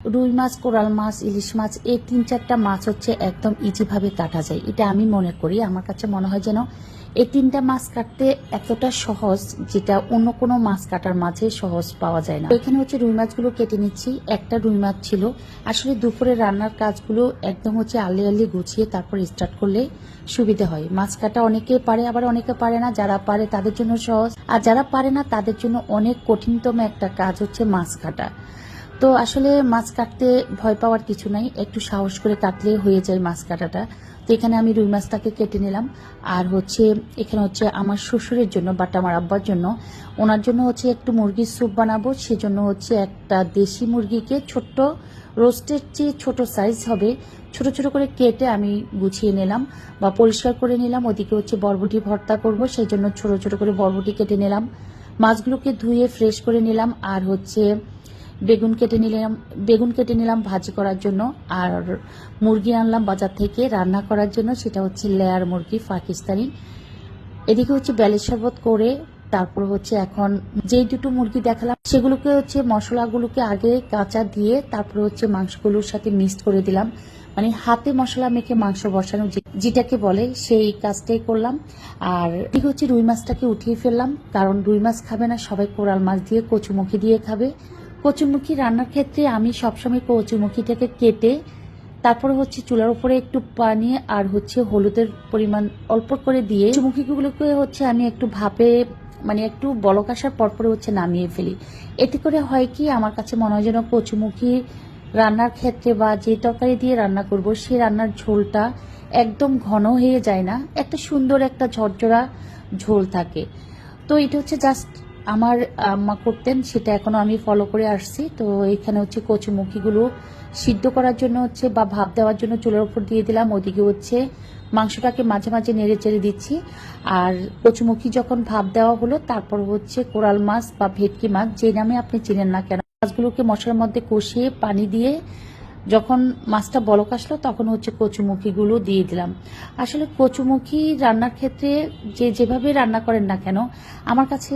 রুই মাছ, কোরাল মাছ, ইলিশ মাছ, এই ৩-৪টা মাছ হচ্ছে একদম ইজিভাবে কাটা যায়, এটা আমি মনে করি। আমার কাছে মনে হয় যেন এই ৩টা মাছ কাটতে এতটা সহজ, যেটা অন্য কোনো মাছ কাটার মাঝে সহজ পাওয়া যায় না। তো এখানে হচ্ছে রুই মাছগুলো কেটে নিচ্ছি। একটা রুই মাছ ছিল। আসলে দুপুরে রান্নার কাজগুলো একদম হচ্ছে আল্লি আল্লি গুছিয়ে তারপর স্টার্ট করলে সুবিধা হয়। মাছ কাটা অনেকে পারে, আবার অনেকে পারে না। যারা পারে তাদের জন্য সহজ, আর যারা পারে না তাদের জন্য অনেক কঠিনতম একটা কাজ হচ্ছে মাছ কাটা। তো আসলে মাছ কাটতে ভয় পাওয়ার কিছু নাই, একটু সাহস করে কাটলে হয়ে যায় মাছ কাটাটা। তো এখানে আমি রুই মাছটাকে কেটে নিলাম। আর হচ্ছে এখানে হচ্ছে আমার শ্বশুরের জন্য, বাট আমার আব্বার জন্য, ওনার জন্য হচ্ছে একটু মুরগির স্যুপ বানাবো। সেজন্য হচ্ছে একটা দেশি মুরগিকে ছোট্ট, রোস্টের চেয়ে ছোট সাইজ হবে, ছোট ছোট করে কেটে আমি গুছিয়ে নিলাম বা পরিষ্কার করে নিলাম। ওদিকে হচ্ছে বরবটি ভর্তা করব, সেই জন্য ছোট ছোট করে বরবটি কেটে নিলাম। মাছগুলোকে ধুয়ে ফ্রেশ করে নিলাম। আর হচ্ছে বেগুন কেটে নিলাম ভাজি করার জন্য। আর মুরগি আনলাম বাজার থেকে রান্না করার জন্য, সেটা হচ্ছে লেয়ার মুরগি পাকিস্তানি। এদিকে হচ্ছে বেলের শরবত করে তারপর হচ্ছে এখন যেই দুটো মুরগি দেখালাম সেগুলোকে হচ্ছে মশলাগুলোকে আগে কাঁচা দিয়ে তারপর হচ্ছে মাংসগুলোর সাথে মিক্সড করে দিলাম। মানে হাতে মশলা মেখে মাংস বসানো যেটাকে বলে, সেই কাজটাই করলাম। আর এদিকে হচ্ছে রুই মাছটাকে উঠিয়ে ফেললাম, কারণ রুই মাছ খাবে না, সবাই কোরাল মাছ দিয়ে কচুমুখি দিয়ে খাবে। কচুমুখি রান্নার ক্ষেত্রে আমি সবসময় কচুমুখিটাকে কেটে তারপরে হচ্ছে চুলার উপরে একটু পানি আর হচ্ছে হলুদের পরিমাণ অল্প করে দিয়ে কচুমুখিগুলোকে হচ্ছে আমি একটু ভাপে, মানে একটু বলক আসার পরপরে হচ্ছে নামিয়ে ফেলি। এতে করে হয় কি, আমার কাছে মনে হয় যেন কচুমুখি রান্নার ক্ষেত্রে বা যে তরকারি দিয়ে রান্না করব সেই রান্নার ঝোলটা একদম ঘন হয়ে যায় না, একটা সুন্দর একটা ঝরঝরা ঝোল থাকে। তো এটা হচ্ছে জাস্ট আমার আম্মা করতেন, সেটা এখনো আমি ফলো করে আসছি। তো এখানে হচ্ছে কচুমুখিগুলো সিদ্ধ করার জন্য হচ্ছে বা ভাপ দেওয়ার জন্য চুলার উপর দিয়ে দিলাম। ওদিকে হচ্ছে মাংসটাকে মাঝে মাঝে নেড়ে চেড়ে দিচ্ছি। আর কচুমুখি যখন ভাপ দেওয়া হলো তারপর হচ্ছে কোরাল মাছ বা ভেটকি মাছ, যে নামে আপনি চিনেন না কেন, মাছগুলোকে মশলার মধ্যে কষিয়ে পানি দিয়ে যখন মাছটা বলক আসলো তখন হচ্ছে কচুমুখিগুলো দিয়ে দিলাম। আসলে কচুমুখি রান্নার ক্ষেত্রে যে যেভাবে রান্না করেন না কেন, আমার কাছে